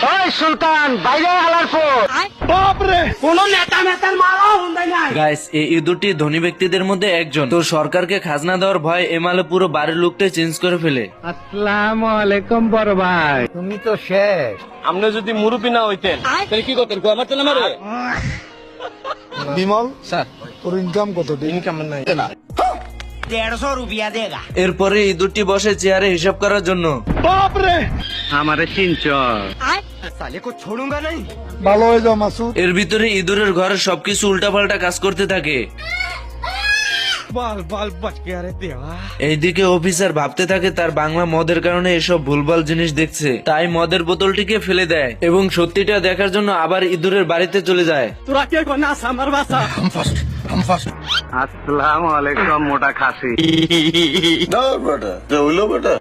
ওই সুলতান বাইরে হালার পর বাপরে কোন নেতা নেতার মারাও হুন্দাই নাই। গাইস এই ইঁদুরটি ধনী ব্যক্তিদের মধ্যে একজন। তো সরকারকে খাজনা দেওয়ার ভয় এমালে পুরো বাড়ির লুকটাই চেঞ্জ করে ফেলে। আসসালামু আলাইকুম বড় ভাই, তুমি তো শেষ। আপনি যদি মুরব্বী না হইতেন তাহলে কি করতেন? আমার তো না মারে। বিমল স্যার তোর ইনকাম কত? ইনকাম নাই। 150 রুপিয়া দেগা। এরপরে ইঁদুরটি বসে চেয়ারে হিসাব করার জন্য। বাপরে আমারে চিনচর সালে কো छोड़ूंगा नहीं। ভালো হয়ে যাও মাসুদ। এর ভিতরে ইঁদুরের ঘরে সবকিছু উল্টাপাল্টা কাজ করতে থাকে। বাল বাল বাচ কে আরে দেওয়া। এইদিকে অফিসার ভাবতে থাকে তার বাংলা মদের কারণে এসব ভুলভাল জিনিস দেখছে, তাই মদের বোতলটিকে ফেলে দেয় এবং সত্যিটা দেখার জন্য আবার ইঁদুরের বাড়িতে চলে যায়। তোরা কে কোনা আমার বাসা। আসসালামু আলাইকুম মোটা খাসি। না বেটা, হইলো বেটা।